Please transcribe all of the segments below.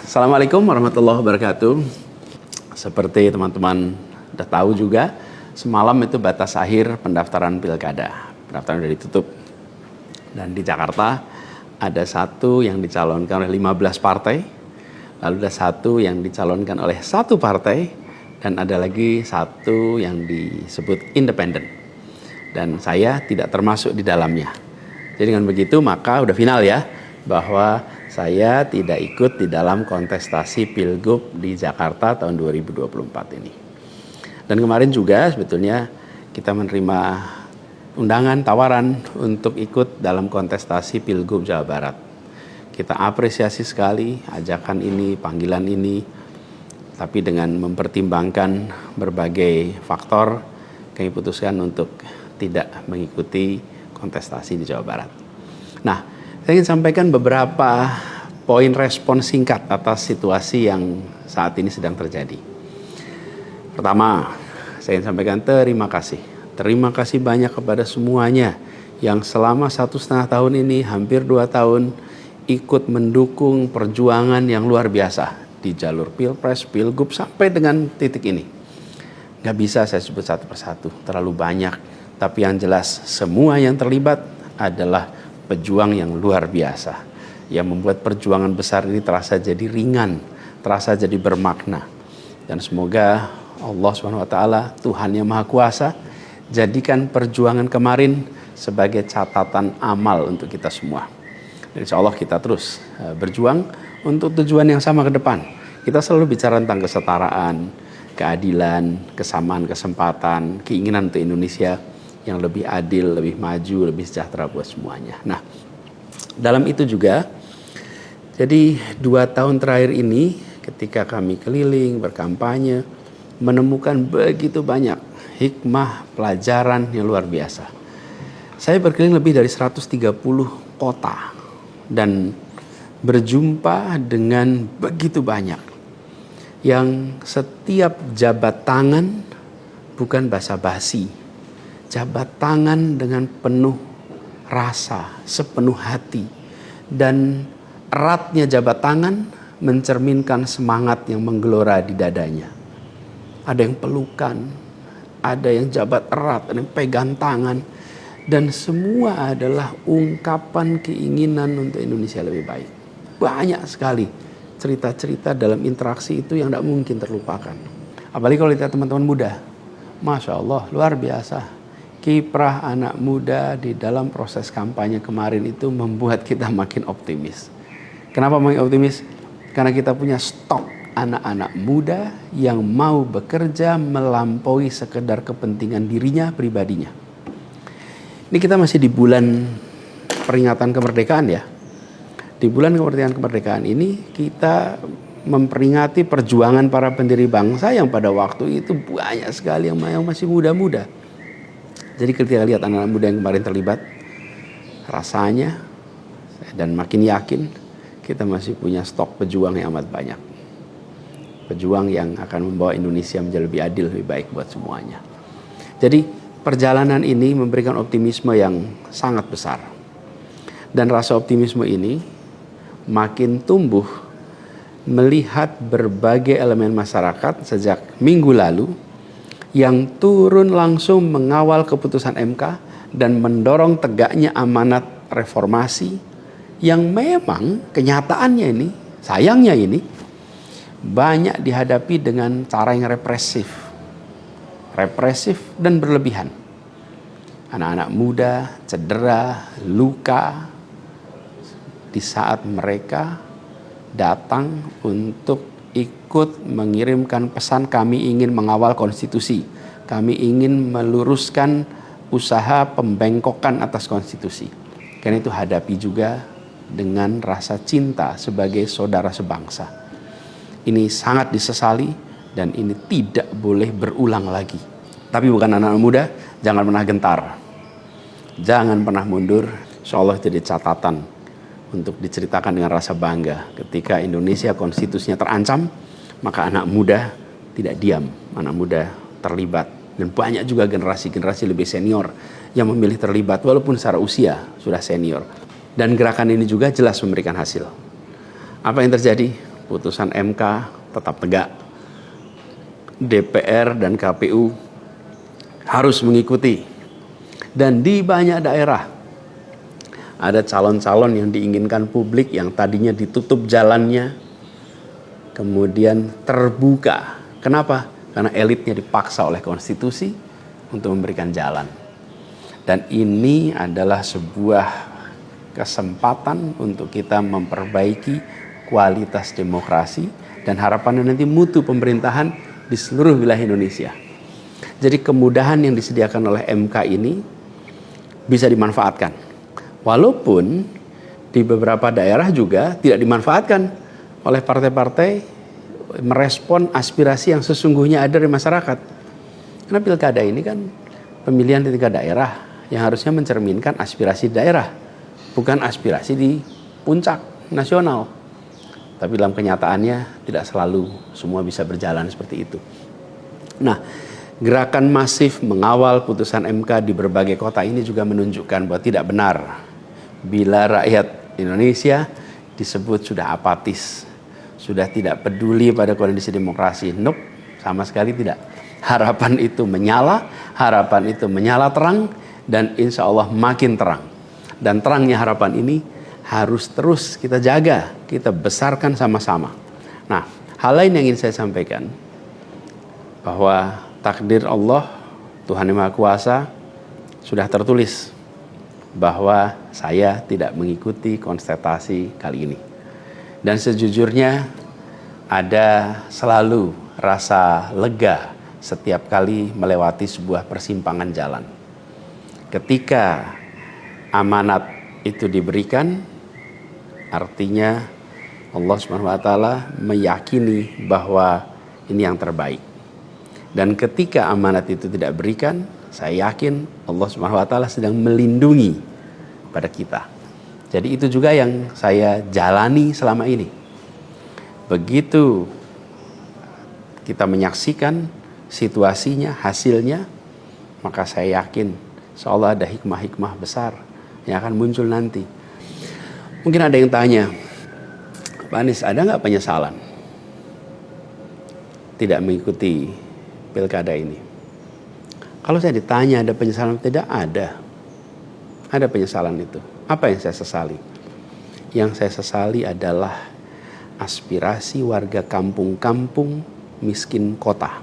Assalamualaikum warahmatullahi wabarakatuh. Seperti teman-teman udah tahu juga, semalam itu batas akhir pendaftaran pilkada. Pendaftaran sudah ditutup. Dan di Jakarta ada satu yang dicalonkan oleh 15 partai, lalu ada satu yang dicalonkan oleh satu partai, dan ada lagi satu yang disebut independen. Dan saya tidak termasuk di dalamnya. Jadi dengan begitu maka udah final ya, bahwa saya tidak ikut di dalam kontestasi Pilgub di Jakarta tahun 2024 ini. Dan kemarin juga sebetulnya kita menerima undangan, tawaran untuk ikut dalam kontestasi Pilgub Jawa Barat. Kita apresiasi sekali ajakan ini, panggilan ini, tapi dengan mempertimbangkan berbagai faktor, kami putuskan untuk tidak mengikuti kontestasi di Jawa Barat. Nah, saya ingin sampaikan beberapa poin respon singkat atas situasi yang saat ini sedang terjadi. Pertama, saya ingin sampaikan terima kasih. Terima kasih banyak kepada semuanya yang selama 1,5 tahun ini, hampir 2 tahun, ikut mendukung perjuangan yang luar biasa di jalur Pilpres, Pilgub, sampai dengan titik ini. Gak bisa saya sebut satu persatu, terlalu banyak. Tapi yang jelas, semua yang terlibat adalah pejuang yang luar biasa, yang membuat perjuangan besar ini terasa jadi ringan, terasa jadi bermakna. Dan semoga Allah SWT, Tuhan yang Maha Kuasa, jadikan perjuangan kemarin sebagai catatan amal untuk kita semua. Dan insya Allah kita terus berjuang untuk tujuan yang sama ke depan. Kita selalu bicara tentang kesetaraan, keadilan, kesamaan kesempatan, keinginan untuk Indonesia yang lebih adil, lebih maju, lebih sejahtera buat semuanya. Nah, dalam itu juga, jadi 2 tahun terakhir ini ketika kami keliling, berkampanye, menemukan begitu banyak hikmah, pelajaran yang luar biasa. Saya berkeliling lebih dari 130 kota dan berjumpa dengan begitu banyak yang setiap jabat tangan bukan basa-basi, jabat tangan dengan penuh rasa, sepenuh hati. Dan eratnya jabat tangan mencerminkan semangat yang menggelora di dadanya. Ada yang pelukan, ada yang jabat erat, ada yang pegang tangan. Dan semua adalah ungkapan keinginan untuk Indonesia lebih baik. Banyak sekali cerita-cerita dalam interaksi itu yang tidak mungkin terlupakan. Apalagi kalau lihat teman-teman muda. Masya Allah, luar biasa. Kiprah anak muda di dalam proses kampanye kemarin itu membuat kita makin optimis. Kenapa makin optimis? Karena kita punya stok anak-anak muda yang mau bekerja melampaui sekedar kepentingan dirinya, pribadinya. Ini kita masih di bulan peringatan kemerdekaan ya. Di bulan kemerdekaan ini kita memperingati perjuangan para pendiri bangsa yang pada waktu itu banyak sekali yang masih muda-muda. Jadi ketika lihat anak-anak muda yang kemarin terlibat, rasanya dan makin yakin kita masih punya stok pejuang yang amat banyak. Pejuang yang akan membawa Indonesia menjadi lebih adil, lebih baik buat semuanya. Jadi perjalanan ini memberikan optimisme yang sangat besar. Dan rasa optimisme ini makin tumbuh melihat berbagai elemen masyarakat sejak minggu lalu yang turun langsung mengawal keputusan MK dan mendorong tegaknya amanat reformasi yang memang kenyataannya ini, sayangnya ini, banyak dihadapi dengan cara yang represif dan berlebihan. Anak-anak muda cedera, luka di saat mereka datang untuk ikut mengirimkan pesan kami ingin mengawal konstitusi. Kami ingin meluruskan usaha pembengkokan atas konstitusi. Karena itu hadapi juga dengan rasa cinta sebagai saudara sebangsa. Ini sangat disesali dan ini tidak boleh berulang lagi. Tapi bukan anak-anak muda, jangan pernah gentar. Jangan pernah mundur. Insyaallah itu jadi catatan untuk diceritakan dengan rasa bangga. Ketika Indonesia konstitusinya terancam, maka anak muda tidak diam. Anak muda terlibat. Dan banyak juga generasi-generasi lebih senior yang memilih terlibat walaupun secara usia sudah senior. Dan gerakan ini juga jelas memberikan hasil. Apa yang terjadi? putusan MK tetap tegak. DPR dan KPU harus mengikuti. Dan di banyak daerah ada calon-calon yang diinginkan publik yang tadinya ditutup jalannya, kemudian terbuka. Kenapa? Karena elitnya dipaksa oleh konstitusi untuk memberikan jalan. Dan ini adalah sebuah kesempatan untuk kita memperbaiki kualitas demokrasi dan harapannya nanti mutu pemerintahan di seluruh wilayah Indonesia. Jadi kemudahan yang disediakan oleh MK ini bisa dimanfaatkan. Walaupun di beberapa daerah juga tidak dimanfaatkan oleh partai-partai merespon aspirasi yang sesungguhnya ada di masyarakat. Karena pilkada ini kan pemilihan di tingkat daerah yang harusnya mencerminkan aspirasi daerah, bukan aspirasi di puncak nasional. Tapi dalam kenyataannya tidak selalu semua bisa berjalan seperti itu. Nah, gerakan masif mengawal putusan MK di berbagai kota ini juga menunjukkan bahwa tidak benar bila rakyat Indonesia disebut sudah apatis, sudah tidak peduli pada kondisi demokrasi. Nope, sama sekali tidak. Harapan itu menyala, harapan itu menyala terang, dan insya Allah makin terang. Dan terangnya harapan ini harus terus kita jaga, kita besarkan sama-sama. Nah, hal lain yang ingin saya sampaikan, bahwa takdir Allah, Tuhan Yang Maha Kuasa, sudah tertulis bahwa saya tidak mengikuti kontestasi kali ini. Dan sejujurnya ada selalu rasa lega setiap kali melewati sebuah persimpangan jalan. Ketika amanat itu diberikan, artinya Allah SWT meyakini bahwa ini yang terbaik. Dan ketika amanat itu tidak berikan, saya yakin Allah SWT sedang melindungi pada kita. Jadi itu juga yang saya jalani selama ini. Begitu kita menyaksikan situasinya, hasilnya, maka saya yakin insya Allah ada hikmah-hikmah besar yang akan muncul nanti. Mungkin ada yang tanya, Pak Anies, ada nggak penyesalan tidak mengikuti pilkada ini? Kalau saya ditanya ada penyesalan, tidak ada. Ada penyesalan itu. Apa yang saya sesali? Yang saya sesali adalah aspirasi warga kampung-kampung miskin kota,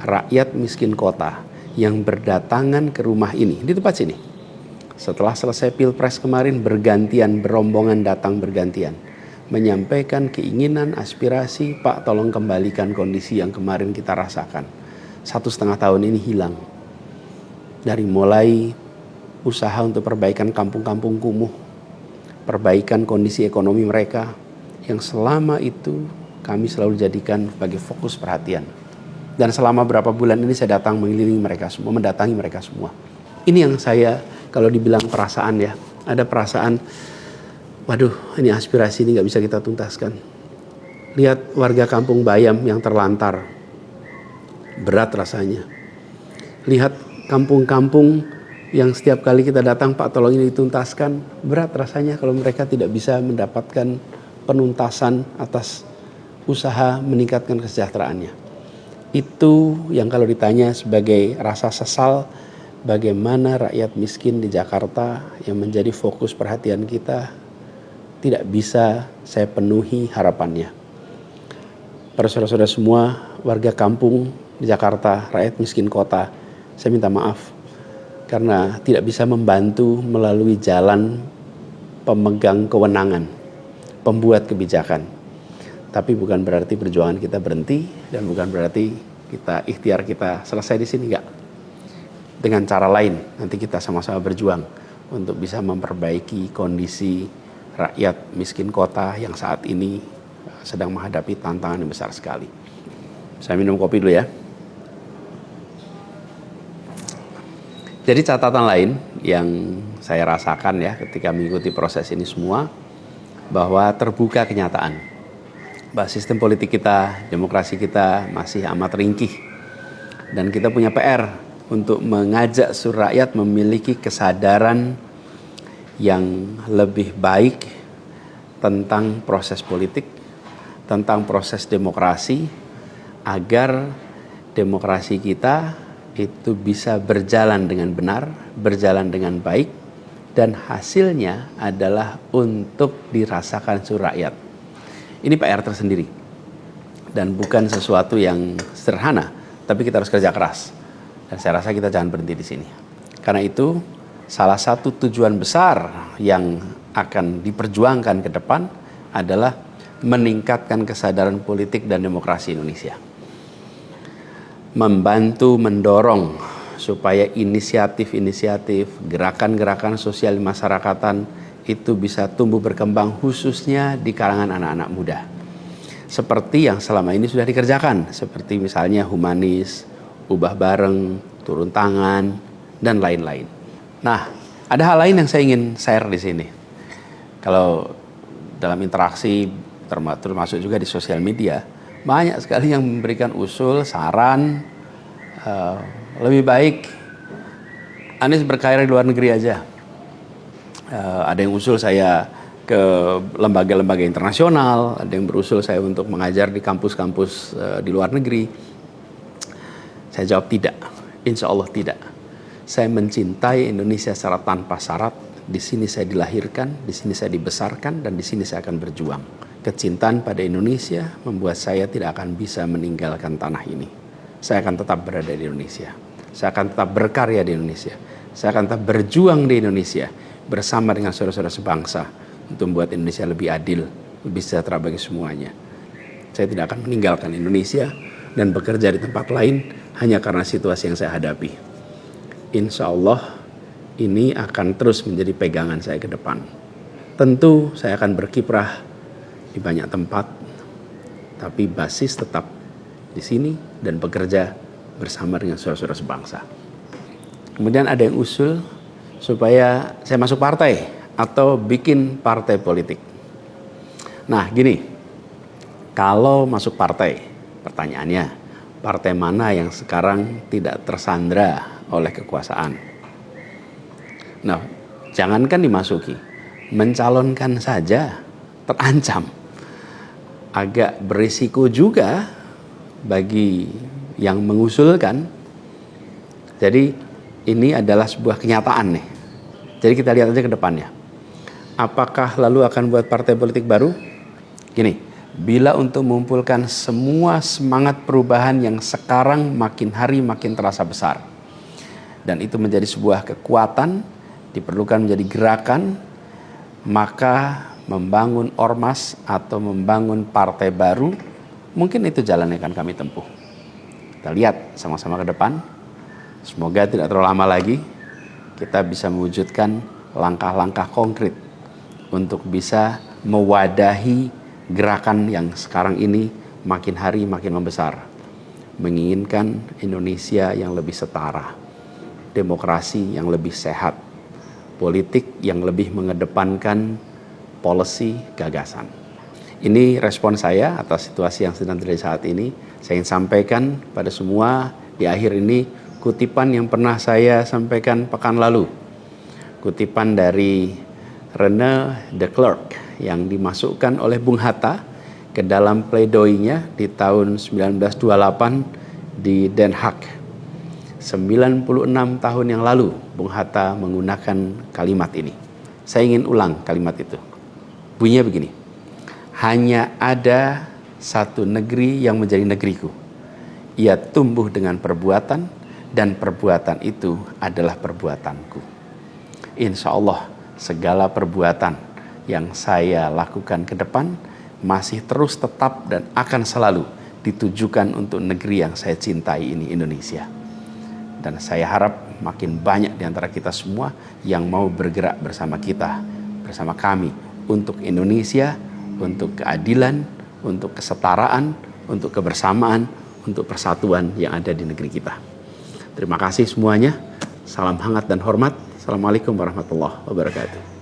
rakyat miskin kota yang berdatangan ke rumah ini, di tempat sini. Setelah selesai Pilpres kemarin, bergantian, berombongan datang bergantian, menyampaikan keinginan, aspirasi, Pak tolong kembalikan kondisi yang kemarin kita rasakan. 1,5 tahun ini hilang. Dari mulai usaha untuk perbaikan kampung-kampung kumuh, perbaikan kondisi ekonomi mereka, yang selama itu kami selalu jadikan sebagai fokus perhatian. Dan selama berapa bulan ini saya datang mengelilingi mereka semua, mendatangi mereka semua. Ini yang saya, kalau dibilang perasaan ya, ada perasaan, waduh ini aspirasi ini gak bisa kita tuntaskan. Lihat warga kampung Bayam yang terlantar, berat rasanya. Lihat kampung-kampung yang setiap kali kita datang, Pak tolong ini dituntaskan, berat rasanya kalau mereka tidak bisa mendapatkan penuntasan atas usaha meningkatkan kesejahteraannya. Itu yang kalau ditanya sebagai rasa sesal, bagaimana rakyat miskin di Jakarta yang menjadi fokus perhatian kita tidak bisa saya penuhi harapannya. Para saudara-saudara semua, warga kampung di Jakarta, rakyat miskin kota, saya minta maaf karena tidak bisa membantu melalui jalan pemegang kewenangan, pembuat kebijakan. Tapi bukan berarti perjuangan kita berhenti dan bukan berarti ikhtiar kita selesai di sini, enggak. Dengan cara lain nanti kita sama-sama berjuang untuk bisa memperbaiki kondisi rakyat miskin kota yang saat ini sedang menghadapi tantangan yang besar sekali. Saya minum kopi dulu ya. Jadi catatan lain yang saya rasakan ya ketika mengikuti proses ini semua, bahwa terbuka kenyataan bahwa sistem politik kita, demokrasi kita masih amat ringkih. Dan kita punya PR untuk mengajak seluruh rakyat memiliki kesadaran yang lebih baik tentang proses politik, tentang proses demokrasi agar demokrasi kita itu bisa berjalan dengan benar, berjalan dengan baik, dan hasilnya adalah untuk dirasakan seluruh rakyat. Ini PR tersendiri dan bukan sesuatu yang sederhana, tapi kita harus kerja keras. Dan saya rasa kita jangan berhenti di sini. Karena itu, salah satu tujuan besar yang akan diperjuangkan ke depan adalah meningkatkan kesadaran politik dan demokrasi Indonesia. Membantu mendorong supaya inisiatif-inisiatif, gerakan-gerakan sosial masyarakatan itu bisa tumbuh berkembang khususnya di kalangan anak-anak muda. Seperti yang selama ini sudah dikerjakan, seperti misalnya humanis, ubah bareng, turun tangan, dan lain-lain. Nah, ada hal lain yang saya ingin share di sini. Kalau dalam interaksi, termasuk juga di sosial media, banyak sekali yang memberikan usul, saran, lebih baik Anies berkarir di luar negeri aja. Ada yang usul saya ke lembaga-lembaga internasional, ada yang berusul saya untuk mengajar di kampus-kampus di luar negeri. Saya jawab tidak, insya Allah tidak. Saya mencintai Indonesia secara tanpa syarat. Di sini saya dilahirkan, di sini saya dibesarkan, dan di sini saya akan berjuang. Kecintaan pada Indonesia membuat saya tidak akan bisa meninggalkan tanah ini. Saya akan tetap berada di Indonesia. Saya akan tetap berkarya di Indonesia. Saya akan tetap berjuang di Indonesia bersama dengan saudara-saudara sebangsa untuk membuat Indonesia lebih adil, lebih sejahtera bagi semuanya. Saya tidak akan meninggalkan Indonesia dan bekerja di tempat lain hanya karena situasi yang saya hadapi. Insya Allah ini akan terus menjadi pegangan saya ke depan. Tentu saya akan berkiprah di banyak tempat, tapi basis tetap di sini dan bekerja bersama dengan saudara-saudara sebangsa. Kemudian ada yang usul supaya saya masuk partai atau bikin partai politik. Nah gini, kalau masuk partai, pertanyaannya, partai mana yang sekarang tidak tersandra oleh kekuasaan? Nah, jangankan dimasuki, mencalonkan saja terancam. Agak berisiko juga bagi yang mengusulkan. Jadi ini adalah sebuah kenyataan nih. Jadi kita lihat aja ke depannya. Apakah lalu akan buat partai politik baru? Gini, bila untuk mengumpulkan semua semangat perubahan yang sekarang makin hari makin terasa besar, dan itu menjadi sebuah kekuatan, diperlukan menjadi gerakan, maka membangun ormas atau membangun partai baru, mungkin itu jalan yang akan kami tempuh. Kita lihat sama-sama ke depan. Semoga tidak terlalu lama lagi kita bisa mewujudkan langkah-langkah konkret untuk bisa mewadahi gerakan yang sekarang ini makin hari makin membesar. Menginginkan Indonesia yang lebih setara, demokrasi yang lebih sehat, politik yang lebih mengedepankan policy gagasan. Ini respon saya atas situasi yang sedang terjadi saat ini. Saya ingin sampaikan pada semua di akhir ini kutipan yang pernah saya sampaikan pekan lalu. Kutipan dari René de Klerk yang dimasukkan oleh Bung Hatta ke dalam pledoinya di tahun 1928 di Den Haag. 96 tahun yang lalu Bung Hatta menggunakan kalimat ini. Saya ingin ulang kalimat itu. Bunyinya begini. Hanya ada satu negeri yang menjadi negeriku. Ia tumbuh dengan perbuatan dan perbuatan itu adalah perbuatanku. Insya Allah segala perbuatan yang saya lakukan ke depan masih terus tetap dan akan selalu ditujukan untuk negeri yang saya cintai ini, Indonesia. Dan saya harap makin banyak di antara kita semua yang mau bergerak bersama kita, bersama kami untuk Indonesia, untuk keadilan, untuk kesetaraan, untuk kebersamaan, untuk persatuan yang ada di negeri kita. Terima kasih semuanya. Salam hangat dan hormat. Assalamualaikum warahmatullahi wabarakatuh.